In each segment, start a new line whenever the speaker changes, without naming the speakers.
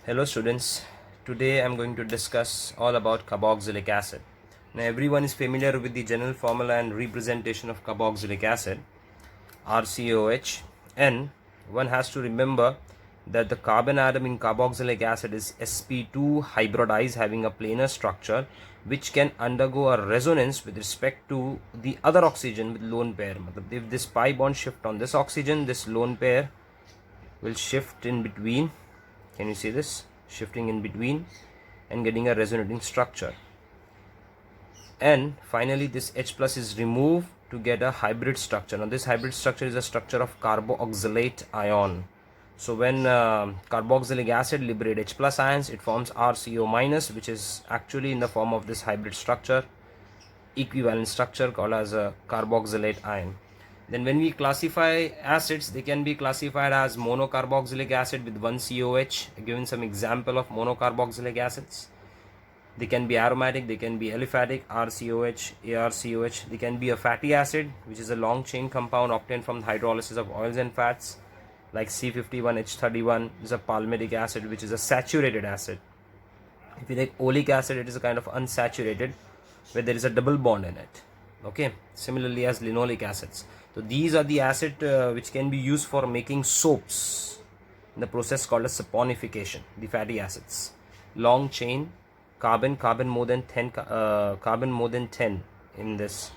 Hello students, today I am going to discuss all about carboxylic acid. Now everyone is familiar with the general formula and representation of carboxylic acid, RCOH, and one has to remember that the carbon atom in carboxylic acid is sp2 hybridized, having a planar structure which can undergo a resonance with respect to the other oxygen with lone pair. If this pi bond shift on this oxygen, this lone pair will shift in between. Can you see this? Shifting in between and getting a resonating structure. And finally this H plus is removed to get a hybrid structure. Now this hybrid structure is a structure of carboxylate ion. So when carboxylic acid liberate H plus ions, it forms RCO minus, which is actually in the form of this hybrid structure, equivalent structure called as a carboxylate ion. Then when we classify acids, they can be classified as monocarboxylic acid with one COH. Given some example of monocarboxylic acids. They can be aromatic, they can be aliphatic, RCOH, ARCOH. They can be a fatty acid, which is a long chain compound obtained from the hydrolysis of oils and fats, like C51H31 is a palmitic acid, which is a saturated acid. If you take oleic acid, it is a kind of unsaturated, where there is a double bond in it. Okay, similarly as linoleic acids. So these are the acid which can be used for making soaps in the process called as saponification. The fatty acids, long chain, carbon more than 10 in this.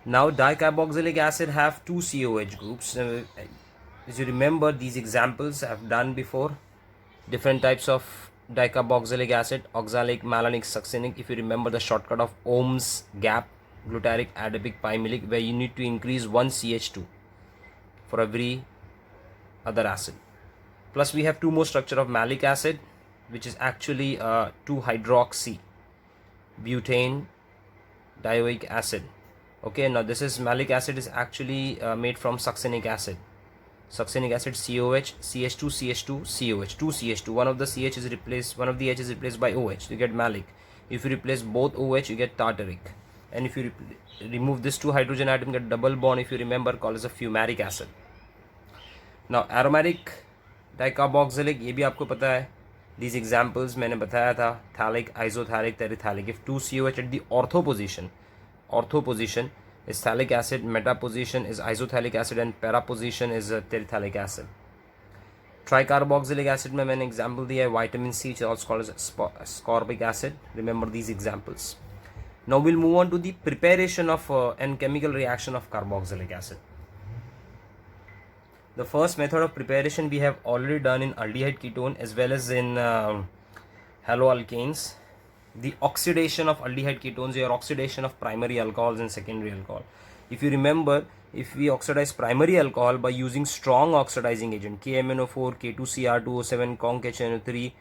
Now dicarboxylic acid have two COH groups. As you remember, these examples I have done before. Different types of dicarboxylic acid: oxalic, malonic, succinic. If you remember the shortcut of Ohm's gap, glutaric, adipic, pimelic, where you need to increase one CH2 for every other acid. Plus we have two more structure of malic acid, which is actually 2-hydroxy butane dioic acid. Okay, now this is malic acid is actually made from succinic acid. Succinic acid COH, CH2, CH2, COH, 2 CH2. One of the CH is replaced, one of the H is replaced by OH. You get malic. If you replace both OH, you get tartaric. And if you remove this two hydrogen atom, get double bond. If you remember, called as a fumaric acid. Now aromatic dicarboxylic, ये भी आपको पता है. These examples मैंने बताया था, phthalic, isophthallic, terephthalic. If 2 COH at the ortho position is phthalic acid, meta position is isophthalic acid, and para position is terephthalic acid. Tricarboxylic acid में मैंने example दिया है, vitamin C, which is also called as ascorbic acid. Remember these examples. Now we'll move on to the preparation of and chemical reaction of carboxylic acid. The first method of preparation we have already done in aldehyde ketone as well as in haloalkanes. The oxidation of aldehyde ketones or oxidation of primary alcohols and secondary alcohol. If you remember, if we oxidize primary alcohol by using strong oxidizing agent KMNO4, K2Cr2O7, ConHNO3,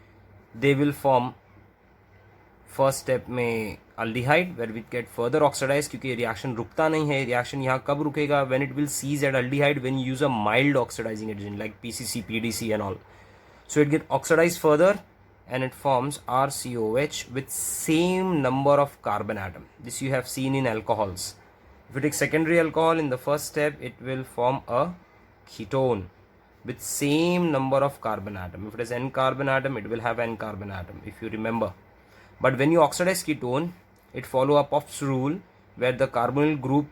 they will form first step में aldehyde, where it get further oxidize, क्योंकि reaction रुकता नहीं है. Reaction यहाँ कब रुकेगा? When it will cease at aldehyde when you use a mild oxidizing agent like PCC, PDC and all. So it get oxidized further and it forms RCOH with same number of carbon atom. This you have seen in alcohols. If you take secondary alcohol, in the first step it will form a ketone with same number of carbon atom. If it has n carbon atom, it will have n carbon atom, if you remember. But when you oxidize ketone, it follow up Pop's rule, where the carbonyl group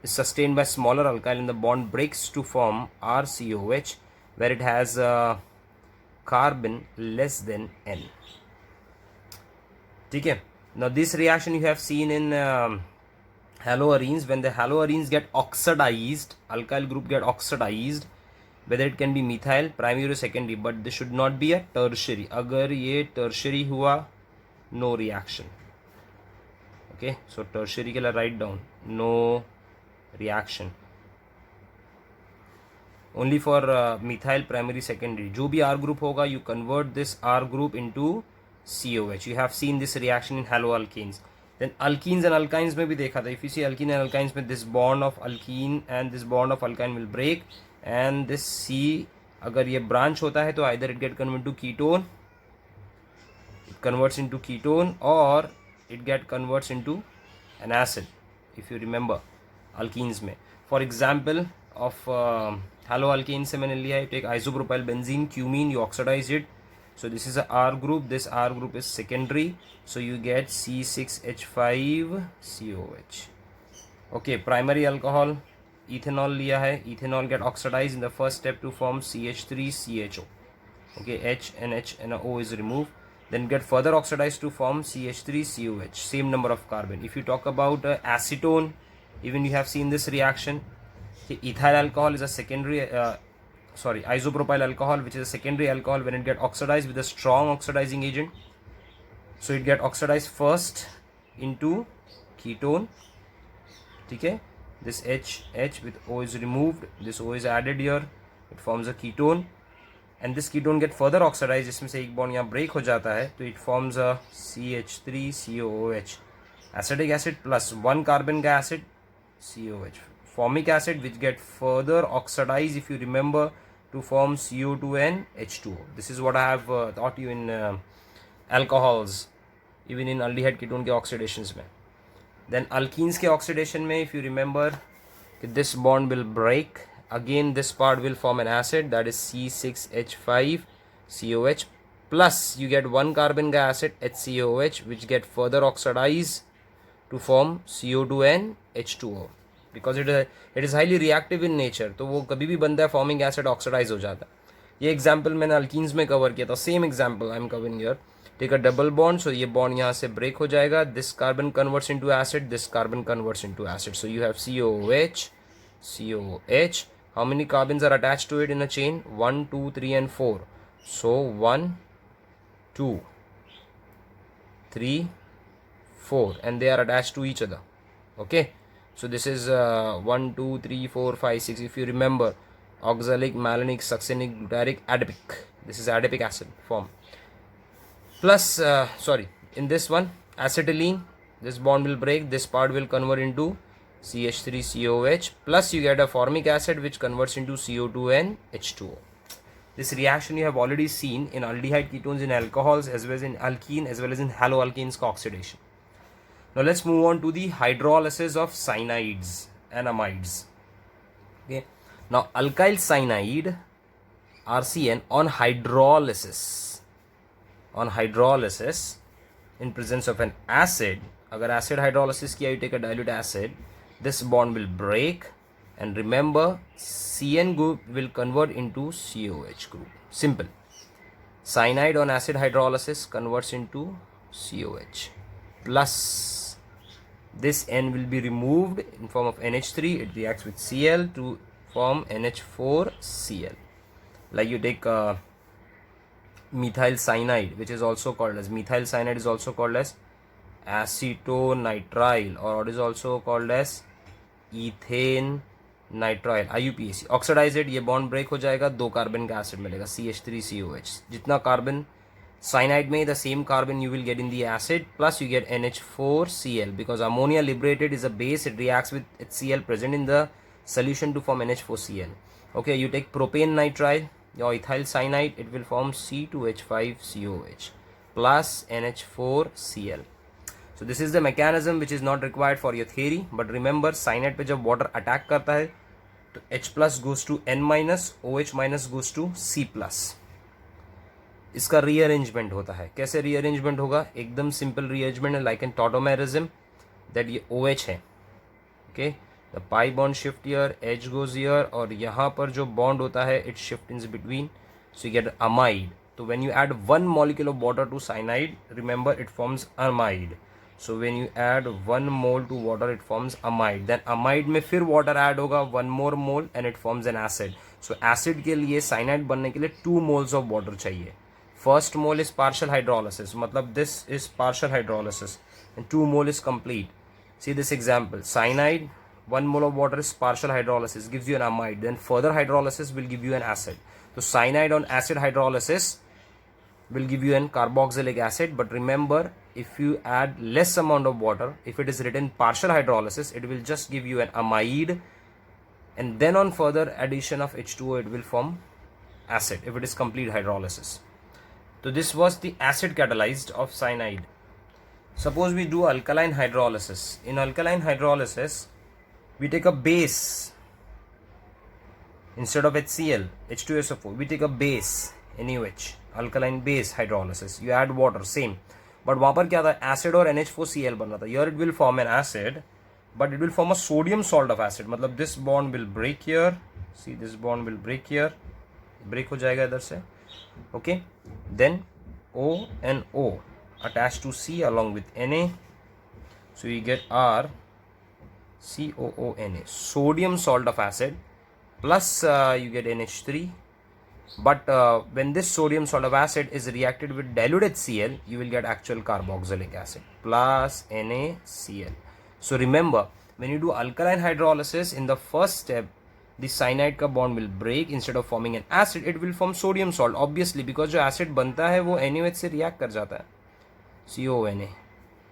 is sustained by smaller alkyl and the bond breaks to form RCOH, where it has carbon less than n. Okay. Now this reaction you have seen in haloarenes. When the haloarenes get oxidized, alkyl group get oxidized, whether it can be methyl, primary or secondary, but this should not be a tertiary. अगर ये tertiary हुआ, no reaction. Okay, so tertiary के लिए write down no reaction. Only for methyl, primary, secondary. जो भी R group होगा, you convert this R group into COH. You have seen this reaction in haloalkanes. Then alkenes and alkynes में भी देखा था. If you see alkene and alkynes में, this bond of alkene and this bond of alkyne will break, and this C अगर ये branch होता है तो either it get converted to ketone, it converts into ketone, or it get converts into an acid. If you remember alkenes में, for example of haloalkane से मैंने लिया है. Take isopropyl benzene, cumene, you oxidize it. So this is a R group. This R group is secondary. So you get C6H5COH. Okay, primary alcohol, ethanol लिया है. Ethanol get oxidized in the first step to form CH3CHO. Okay, H and H and a O is removed. Then get further oxidized to form CH3COH. Same number of carbon. If you talk about acetone, even you have seen this reaction. Ethyl alcohol is a secondary, isopropyl alcohol, which is a secondary alcohol when it get oxidized with a strong oxidizing agent. So it get oxidized first into ketone. Okay, this H with O is removed. This O is added here. It forms a ketone. And this ketone get further oxidized, जिसमें से एक bond यहाँ break हो जाता है, तो it forms a CH3COOH. Acetic acid plus one carbon का acid, COH. Formic acid which get further oxidized, if you remember, to form CO2 and H2O. This is what I have taught you in alcohols, even in aldehyde ketone के oxidations में. Then alkenes के oxidation में, if you remember, this bond will break. Again, this part will form an acid, that is C6H5COH, plus you get one carbon का acid HCOOH, which get further oxidized to form CO2 and H2O, because it is highly reactive in nature. तो वो कभी भी बनता है forming acid oxidize हो जाता है. ये example मैंने alkenes में cover किया था. Same example I am covering here. Take a double bond, so ये bond यहाँ से break हो जाएगा. This carbon converts into acid, this carbon converts into acid. So you have COOH, COH. How many carbons are attached to it in a chain? 1, 2, 3 and 4. So 1, 2, 3, 4, and they are attached to each other. Okay, so this is 1, 2, 3, 4, 5, 6. If you remember, oxalic, malonic, succinic, glutaric, adipic. This is adipic acid form. Plus, in this one, acetylene, this bond will break, this part will convert into CH3COH, plus you get a formic acid which converts into CO2 and H2O. This reaction you have already seen in aldehyde ketones, in alcohols, as well as in alkene, as well as in haloalkanes oxidation. Now let's move on to the hydrolysis of cyanides and amides. Okay. Now alkyl cyanide, RCN, on hydrolysis, in presence of an acid, अगर acid hydrolysis किया, you take a dilute acid, this bond will break, and remember, CN group will convert into COH group. Simple. Cyanide on acid hydrolysis converts into COH, plus this N will be removed in form of NH3. It reacts with Cl to form NH4Cl. Like you take methyl cyanide, which is also called as methyl cyanide, is also called as acetonitrile, or what is also called as ethane nitrile, IUPAC. Oxidize it, ये bond break हो जाएगा, 2 carbon का acid मिलेगा, CH3COH. जितना carbon cyanide में, the same carbon you will get in the acid, plus you get NH4Cl, because ammonia liberated is a base, it reacts with HCl present in the solution to form NH4Cl. Okay, you take propane nitrile, your ethyl cyanide, it will form C2H5COH plus NH4Cl. So this is the mechanism which is not required for your theory, but remember, cyanide पे जब water attack करता है, तो H plus goes to N minus, OH minus goes to C plus. इसका rearrangement होता है. कैसे rearrangement होगा? एकदम simple rearrangement है, like in tautomerism, that ये OH है. Okay, the pi bond shift here, H goes here, और यहाँ पर जो bond होता है, it shifts in between, so you get amide. So when you add 1 molecule of water to cyanide, remember it forms amide. So when you add 1 mole to water, it forms amide. Then amide में फिर water add होगा 1 more mole and it forms an acid. So acid के लिए cyanide बनने के लिए 2 moles of water चाहिए. First mole is partial hydrolysis, मतलब this is partial hydrolysis, and 2 mole is complete. See this example, cyanide, 1 mole of water is partial hydrolysis, gives you an amide. Then further hydrolysis will give you an acid. So cyanide on acid hydrolysis will give you an carboxylic acid, but remember, if you add less amount of water, if it is written partial hydrolysis, it will just give you an amide, and then on further addition of H2O, it will form acid if it is complete hydrolysis. So this was the acid catalyzed of cyanide. Suppose we do alkaline hydrolysis. In alkaline hydrolysis, we take a base Instead of HCl, H2SO4, we take a base, NaOH, alkaline base hydrolysis. You add water, same. But वहाँ पर क्या था, acid और NH4Cl बन रहा था. Here it will form an acid, but it will form a sodium salt of acid. मतलब this bond will break here. See, this bond will break here. Break हो जाएगा इधर से. Okay. Then O and O attached to C along with Na. So you get R COONA, sodium salt of acid, plus you get NH3. But when this sodium salt of acid is reacted with dilute HCl, you will get actual carboxylic acid plus NaCl. So remember, when you do alkaline hydrolysis, in the first step, the cyanide का bond will break. Instead of forming an acid, it will form sodium salt, obviously, because जो acid बनता है वो NaOH से react कर जाता है, CONA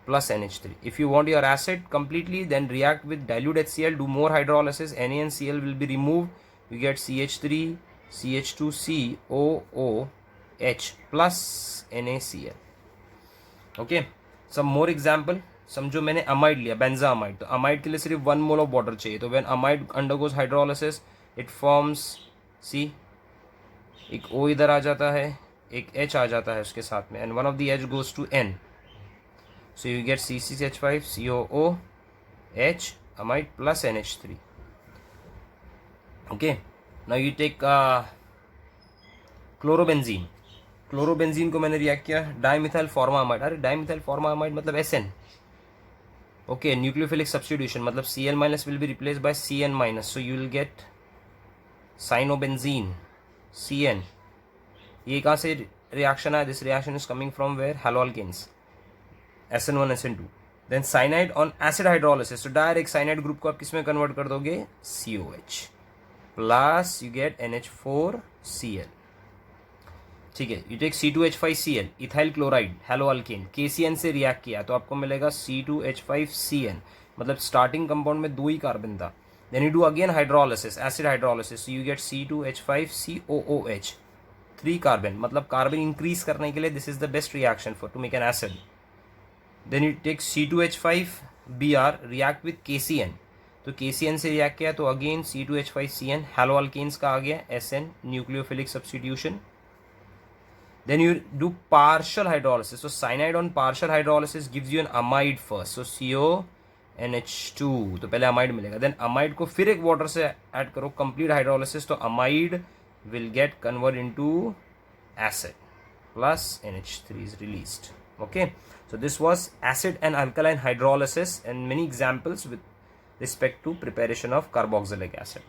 plus NH3. If you want your acid completely, then react with dilute HCl, do more hydrolysis, Na and Cl will be removed, you get CH3 CH2COOH plus NaCl. Okay, some more example. समझो मैंने amide लिया, benzamide. तो amide के लिए सिर्फ 1 mole of water चाहिए. तो when amide undergoes hydrolysis, it forms, see, एक O इधर आ जाता है, एक H आ जाता है उसके साथ में, and one of the H goes to N. So you get C6H5 COOH amide plus NH3. Okay, now you take chlorobenzene. Chlorobenzene को मैंने रिएक्ट किया डाइमिथाइल फॉर्मामाइड. अरे डाइमिथाइल फॉर्मामाइड मतलब SN. ओके, न्यूक्लियोफिलिक सब्स्टिट्यूशन मतलब Cl minus will be replaced by Cn minus, so you will get cyanobenzene CN. ये कहाँ से reaction है? This reaction is coming from where? Haloalkanes, SN1 SN2. Then cyanide on acid hydrolysis, तो direct cyanide group को आप किस में convert कर दोगे? COH plus you get NH4Cl. ठीक है, you take C2H5Cl, ethyl chloride haloalkane, KCN से रिएक्ट किया तो आपको मिलेगा C2H5CN. मतलब स्टार्टिंग कंपाउंड में 2 ही कार्बन था. Then you do again hydrolysis, acid hydrolysis, you get C2H5COOH, 3 carbon. मतलब कार्बन इंक्रीज करने के लिए this is the best reaction for to make an acid. Then you take C2H5Br, react with KCN. तो KCN से react किया तो again C2H5CN, haloalkanes का आ गया SN, nucleophilic substitution. Then you do partial hydrolysis. So cyanide on partial hydrolysis gives you an amide first. So CONH2, तो पहले amide मिलेगा. Then amide को फिर एक water से add करो, complete hydrolysis, तो amide will get converted into acid plus NH3 is released. Okay, so this was acid and alkaline hydrolysis and many examples with respect to preparation of carboxylic acid.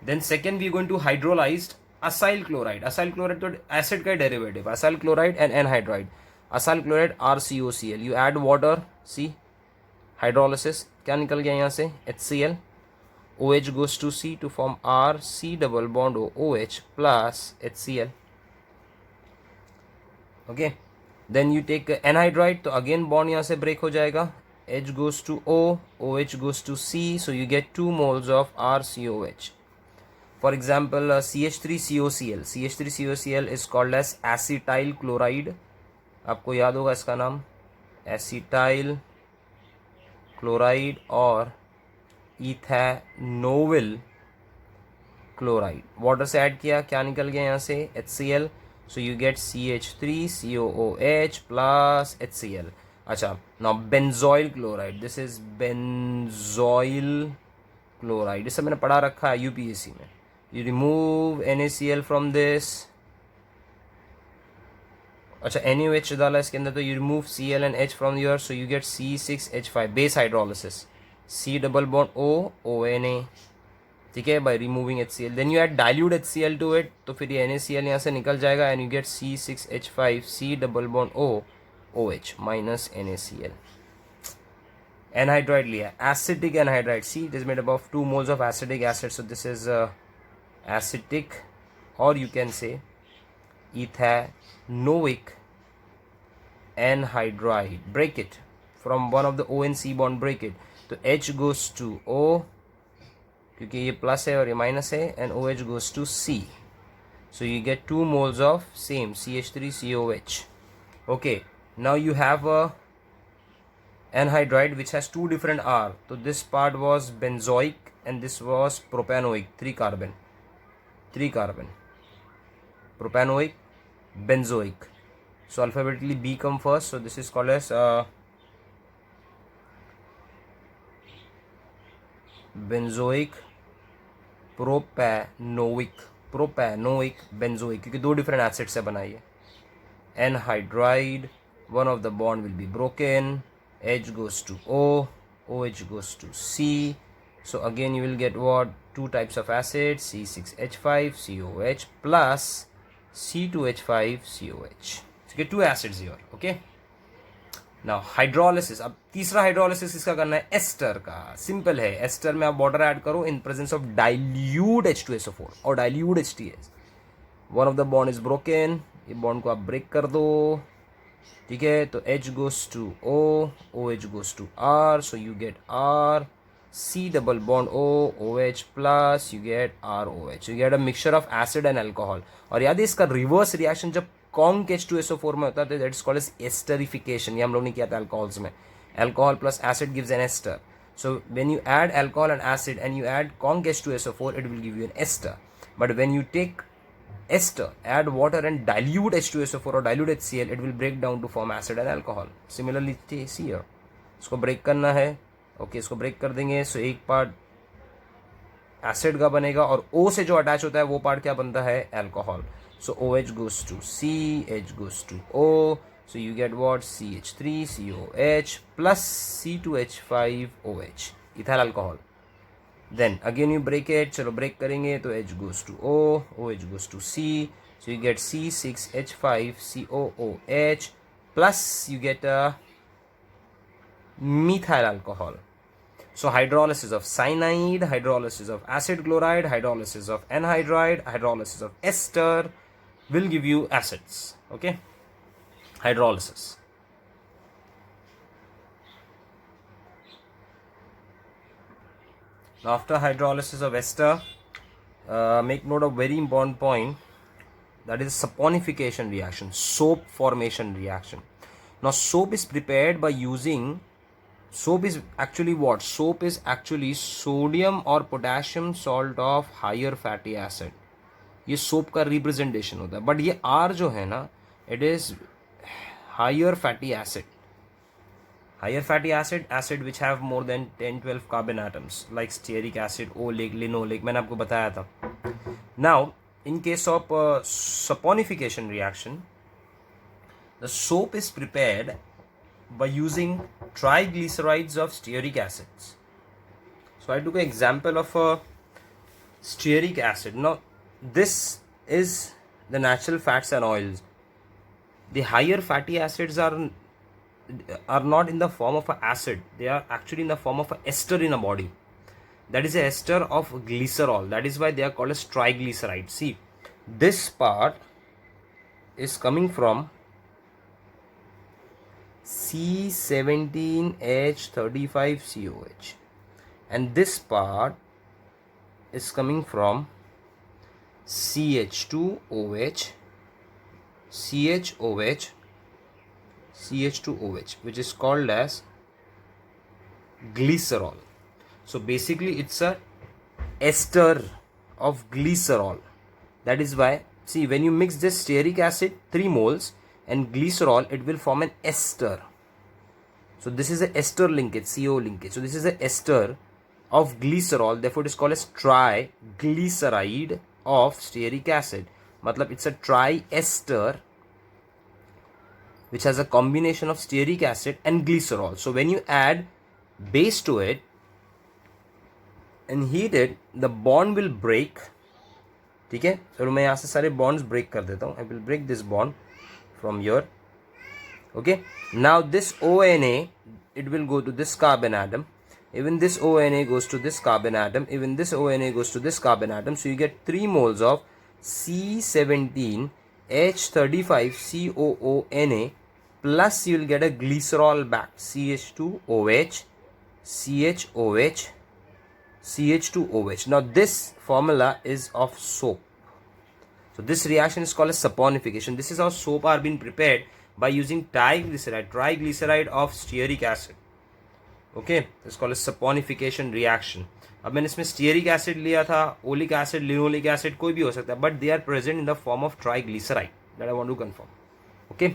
Then second we are going to hydrolyzed acyl chloride. Acyl chloride तो acid का derivative. Acyl chloride and anhydride. Acyl chloride RCOCl, you add water, see, hydrolysis, क्या निकल गया यहाँ से? HCl. OH goes to C to form R, C double bond OH plus HCl. Okay, then you take anhydride, तो again bond यहाँ से break हो जाएगा. H goes to O, OH goes to C, so you get 2 moles of RCOH. For example, CH3COCl. CH3COCl is called as acetyl chloride. आपको याद होगा इसका नाम, एसिटाइल क्लोराइड और इथेनोविल क्लोराइड. वाटर से ऐड किया, क्या निकल गया यहाँ से? HCl. So you get CH3COOH plus HCl. अच्छा, now benzoyl chloride. This is benzoyl chloride. इसे मैंने पढ़ा रखा है UPSC में. You remove NaCl from this. अच्छा, NaOH डाला इसके अंदर, तो you remove Cl and H from here, so you get C6H5, base hydrolysis, C double bond O, ONA. ठीक है, by removing HCl. Then you add dilute HCl to it, तो फिर ये NaCl यहाँ से निकल जाएगा and you get C6H5, C double bond O, OH minus NaCl. Anhydride लिया, acidic anhydride. See, it is made up of 2 moles of acidic acid, so this is acetic, or you can say ethanoic anhydride. Break it from one of the O and C bond, break it. तो H goes to O, क्योंकि ये plus है और ये minus है, and OH goes to C. So you get 2 moles of same CH3COH. Okay, now you have a anhydride which has 2 different R. So this part was benzoic and this was propanoic, 3 carbon. 3 carbon, propanoic, benzoic. So alphabetically B come first, so this is called as benzoic, propanoic, benzoic, क्योंकि दो different acid से बनाई है. Anhydride, one of the bond will be broken, H goes to O, OH goes to C. So again you will get what? Two types of acid, C6H5COH plus C2H5COH. So get two acids here. Okay. Now hydrolysis. अब तीसरा hydrolysis किसका करना है? Ester का. Simple है. Ester में आप water add करो in presence of dilute H2SO4 और dilute HTS. One of the bond is broken. ये बॉन्ड को आप ब्रेक कर दो. ठीक है, तो H goes to O, OH goes to R, so you get R, C double bond O, OH plus, you get ROH. You get a mixture of acid and alcohol. और याद है इसका रिवर्स रिएक्शन जब conc H2SO4 में होता है, that is called as esterification. ये हम लोग ने किया था अल्कोहल्स में. Alcohol plus acid gives an ester. So when you add alcohol and acid and you add conc H2SO4, it will give you an ester. But when you take ester, add water and dilute H2SO4 or dilute HCl, it will break down to form acid and alcohol. Similarly see here, इसको break करना है. Okay, इसको break कर देंगे. सो एक part acid का बनेगा और O से जो अटैच होता है वो पार्ट क्या बनता है? Alcohol. So OH goes to C, H goes to O. So you get what? CH3COH plus C2H5OH, ethyl alcohol. Then again you break it. चलो break करेंगे तो H goes to O, OH goes to C. So you get C6H5COOH plus you get a methyl alcohol. So hydrolysis of cyanide, hydrolysis of acid chloride, hydrolysis of anhydride, hydrolysis of ester will give you acids. Okay. Hydrolysis. Now after hydrolysis of ester, make note of very important point, that is saponification reaction, soap formation reaction. Now soap is prepared by using, soap is actually what? Soap is actually sodium or potassium salt of higher fatty acid. ये soap का representation होता है. But ये R जो है ना, it is higher fatty acid. Higher fatty acid which have more than 10-12 carbon atoms, like stearic acid, oleic, linoleic. मैंने आपको बताया था. Now in case of saponification reaction, the soap is prepared by using triglycerides of stearic acids. So I took an example of a stearic acid. Now this is the natural fats and oils. The higher fatty acids are not in the form of an acid. They are actually in the form of an ester in a body. That is a ester of glycerol. That is why they are called as triglycerides. See, this part is coming from C17H35COH and this part is coming from CH2OH, CHOH, CH2OH, which is called as glycerol. So basically it's a ester of glycerol. That is why, see, when you mix this stearic acid 3 moles and glycerol, it will form an ester. So this is a ester linkage, CO linkage. So this is a ester of glycerol, therefore it is called as triglyceride of stearic acid. Matlab it's a triester which has a combination of stearic acid and glycerol. So when you add base to it and heat it, the bond will break. ठीक है, चलो मैं यहाँ से सारे bonds break कर देता हूँ. I will break this bond from here. Okay, now this ONA, it will go to this carbon atom. Even this ONA goes to this carbon atom. Even this ONA goes to this carbon atom. So you get 3 moles of C17H35COONA plus you will get a glycerol back, CH2OH, CHOH, CH2OH. Now this formula is of soap. So this reaction is called as saponification. This is how soap are being prepared by using triglyceride of stearic acid. Okay, it's called a saponification reaction. अब मैंने इसमें stearic acid लिया था, oleic acid, linoleic acid, कोई भी हो सकता है, but they are present in the form of triglyceride, that I want to confirm. Okay,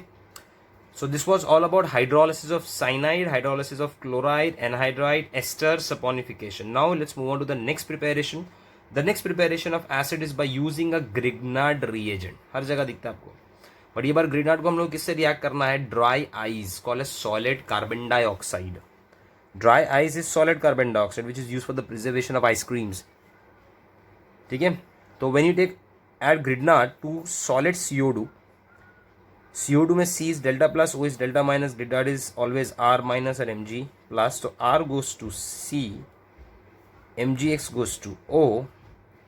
so this was all about hydrolysis of cyanide, hydrolysis of chloride, anhydride, ester saponification. Now let's move on to the next preparation. The next preparation of acid is by using a Grignard reagent. हर जगह दिखता है आपको, but ये बार Grignard को हम लोग किससे react करना है? Dry ice called as solid carbon dioxide. Dry ice is solid carbon dioxide which is use for the preservation of ice creams. ठीक है, तो when you take add Grignard to solid CO2, CO2 में C is delta plus, O is delta minus, Grignard is always R minus and Mg plus. So R goes to C, MgX goes to O,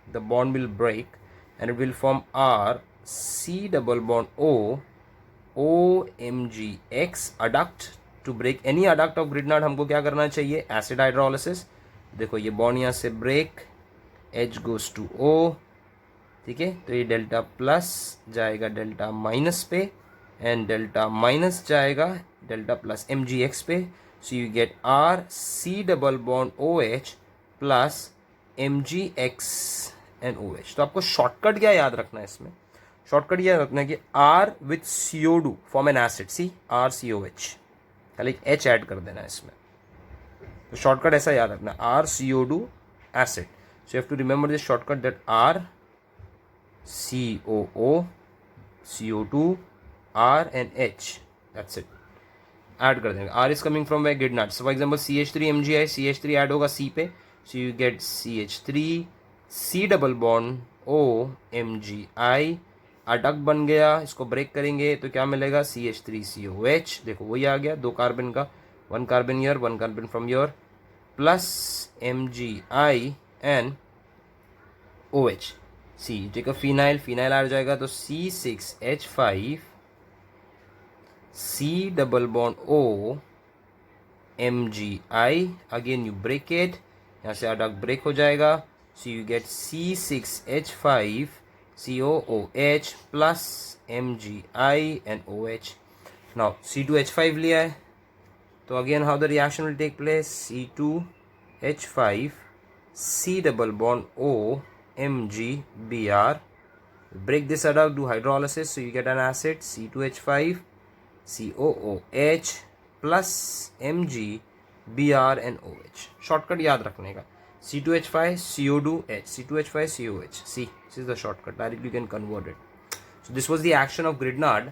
the bond will break and it will form R, C double bond O, OMgX adduct. To break any adduct of Grignard हमको क्या करना चाहिए? Acid hydrolysis. देखो ये bond यहाँ से break, H goes to O. ठीक है, तो ये डेल्टा प्लस जाएगा डेल्टा माइनस पे एंड डेल्टा माइनस जाएगा डेल्टा प्लस MgX पे. So you get R C double bond OH plus MgX and OH. तो आपको शॉर्टकट क्या याद रखना है इसमें? शॉर्टकट यह रखना है कि R with CO2 form an acid, see RCOH, खाली एक H ऐड कर देना है इसमें. तो शॉर्टकट ऐसा याद रखना है, RCO2 acid. So you have to remember this shortcut that R COO CO2 R and H, that's it. Add कर देंगे. R is coming from where? Grignard. So for example CH3MgI, CH3 add होगा C पे, so you get CH3 C double bond O MgI, adduct बन गया. इसको break करेंगे तो क्या मिलेगा? CH3COH. देखो वही आ गया, दो कार्बन का, one carbon your, one carbon from your, plus MgI and OH. C take a phenyl, phenyl आ जाएगा तो C6H5 C double bond O MgI. Again you break it, यहाँ से अडक्ट ब्रेक हो जाएगा. So you get C6H5 COOH plus MgI and OH. Now C2H5 लिया है, तो again how the reaction will take place? C2H5 C double bond O MgBr. Break this adduct, do hydrolysis, so you get an acid C2H5 COOH plus MgBr and OH. shortcut याद रखने का, C2H5 CO2H, C2H5 COH. See, this is the shortcut, directly you can convert it. So this was the action of Grignard,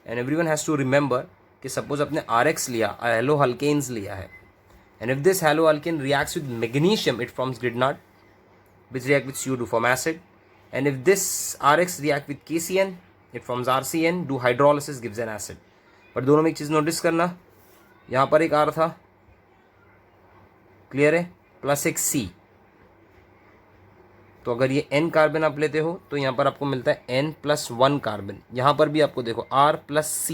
and everyone has to remember कि suppose अपने RX लिया, haloalkanes लिया है, and if this haloalkane reacts with magnesium, it forms Grignard, which react with CO2 form acid. And if this RX react with KCN, it forms RCN. Do hydrolysis, gives an acid. पर दोनों में एक चीज़ notice करना, यहाँ पर एक R था, clear है, प्लस एक C. तो अगर ये N कार्बन आप लेते हो तो यहाँ पर आपको मिलता है N+1 कार्बन. यहाँ पर भी आपको देखो R plus C,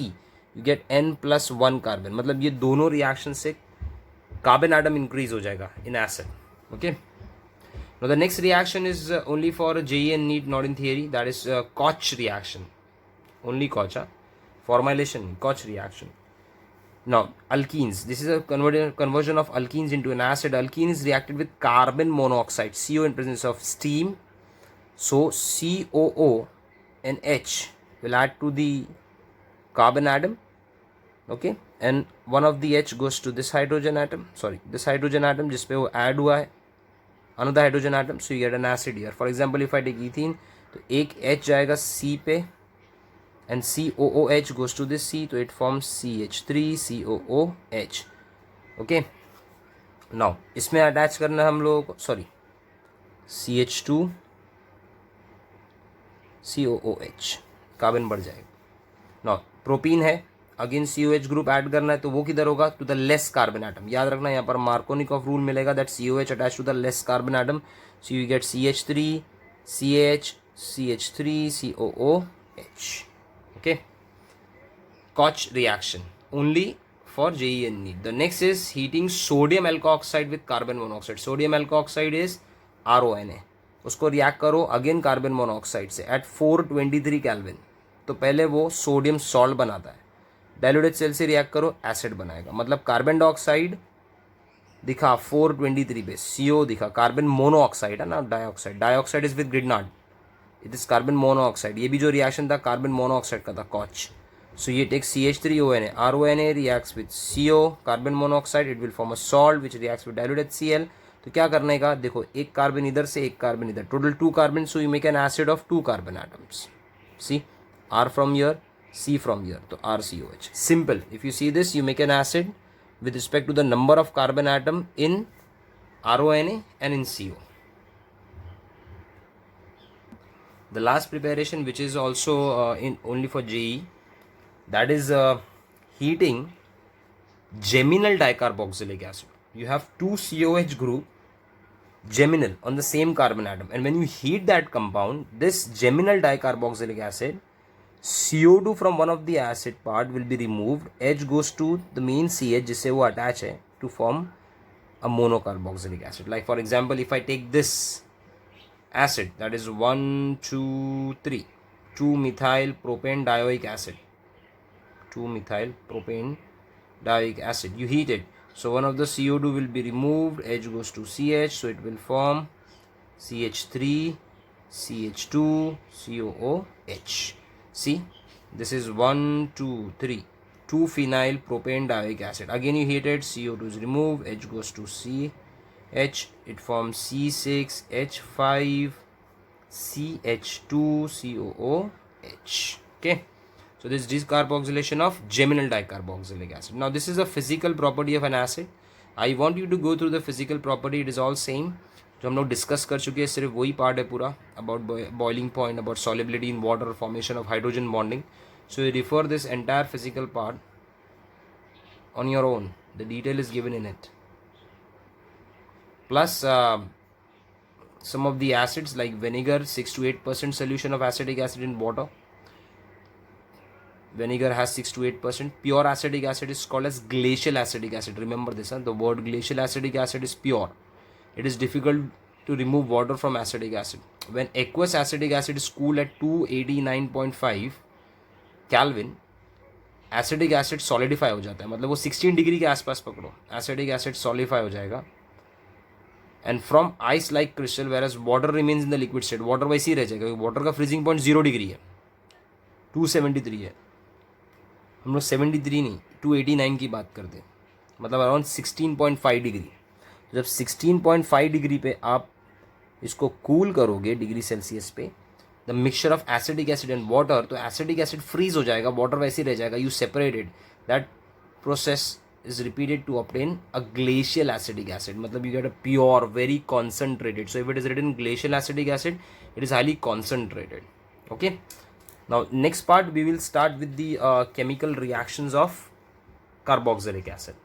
you get N+1 carbon. मतलब ये दोनों रिएक्शन से कार्बन एटम इंक्रीज हो जाएगा in acid. Okay, now the next reaction is only for JEE and NEET, not in theory. That is Koch reaction. Only Koch, formylation, Koch reaction. Now alkenes. This is a conversion of alkenes into an acid. Alkene is reacted with carbon monoxide, CO, in presence of steam. So COO and H will add to the carbon atom. Okay, and one of the H goes to this hydrogen atom. Sorry, this hydrogen atom जिसपे वो add हुआ है another hydrogen atom, so you get an acid here. For example, if I take ethene, तो एक H जाएगा C पे and COOH goes to this C, तो it forms CH3COOH. okay, now इसमें अटैच करना है हम लोगों को, सॉरी, CH2COOH, कार्बन बढ़ जाएगा. now प्रोपीन है, अगेन COH ग्रुप ऐड करना है, तो वो किधर होगा? To the less carbon atom. याद रखना यहाँ पर मार्कोनिकॉफ रूल मिलेगा that COH attach to the less carbon atom. So you get CH3 CH CH3 COOH. Okay, Koch reaction only for JEE and NEET. The next is heating sodium alkoxide with carbon monoxide. Sodium alkoxide is RONA. उसको react करो again carbon monoxide से eight 423 kelvin. तो पहले वो sodium salt बनाता है, diluted cell से react करो, एसिड बनाएगा. मतलब कार्बन डाइऑक्साइड दिखा 423 पे CO दिखा, कार्बन मोनोऑक्साइड है ना, dioxide, dioxide is with Grignard, it is carbon monoxide. ये भी जो रिएक्शन था कार्बन मोनोऑक्साइड का था, कॉच. So you take CH3ONA, RONA reacts with CO, carbon monoxide, it will form a salt which reacts with dilute HCl. तो क्या करने का, देखो एक कार्बन इधर से एक कार्बन इधर, total 2 carbon, so you make an acid of 2 carbon atoms. See, R from here, C from here, तो RCOH. Simple. If you see this, you make an acid with respect to the number of carbon atom in RONA and in CO. The last preparation, which is also in only for JE, that is heating geminal dicarboxylic acid. You have 2 COH group geminal on the same carbon atom, and when you heat that compound, this geminal dicarboxylic acid, CO2 from one of the acid part will be removed, H goes to the main CH जिससे वो attach है to form a monocarboxylic acid. Like for example, if I take this acid, that is 1 2 3 2 methyl propane dioic acid, 2 methyl propane dioic acid, you heat it, so one of the CO2 will be removed, H goes to CH, so it will form CH3 CH2 COOH. See, this is 1 2 3 2 phenyl propane dioic acid, again you heat it, CO2 is removed, H goes to CH, it forms C6H5 CH2 COOH. Okay, so this is decarboxylation of geminal dicarboxylic acid. Now this is a physical property of an acid. I want you to go through the physical property. It is all same. जो हम लोग discuss कर चुके हैं, सिर्फ वही part है पूरा, about boiling point, about solubility in water, formation of hydrogen bonding. So you refer this entire physical part on your own. The detail is given in it. Plus some of the acids like vinegar, 6 to 8% solution of acetic acid in water. Vinegar has 6 to 8%. Pure acetic acid is called as glacial acetic acid. Remember this, the word glacial acetic acid is pure. It is difficult to remove water from acetic acid. When aqueous acetic acid is cooled at 289.5 Kelvin, acidic acid solidify हो जाता है, मतलब वो 16 degree के आसपास पकड़ो, acidic acid solidify हो जाएगा. And from ice like crystal, where as water remains in the liquid state, water वैसे ही रह जाएगा, वाटर का फ्रीजिंग पॉइंट 0 डिग्री है, 273 है, हम लोग 73 नहीं 289 की बात करते हैं, मतलब अराउंड 16.5 डिग्री. जब 16.5 डिग्री पे आप इसको कूल करोगे डिग्री सेल्सियस पे, the mixture of acidic acid and water, तो एसिडिक एसिड फ्रीज हो जाएगा, वाटर वैसे ही रह जाएगा, you separated. That process is repeated to obtain a glacial acidic acid, मतलब you get a pure very concentrated. So if it is written glacial acidic acid, it is highly concentrated. Okay, now next part we will start with the chemical reactions of carboxylic acid.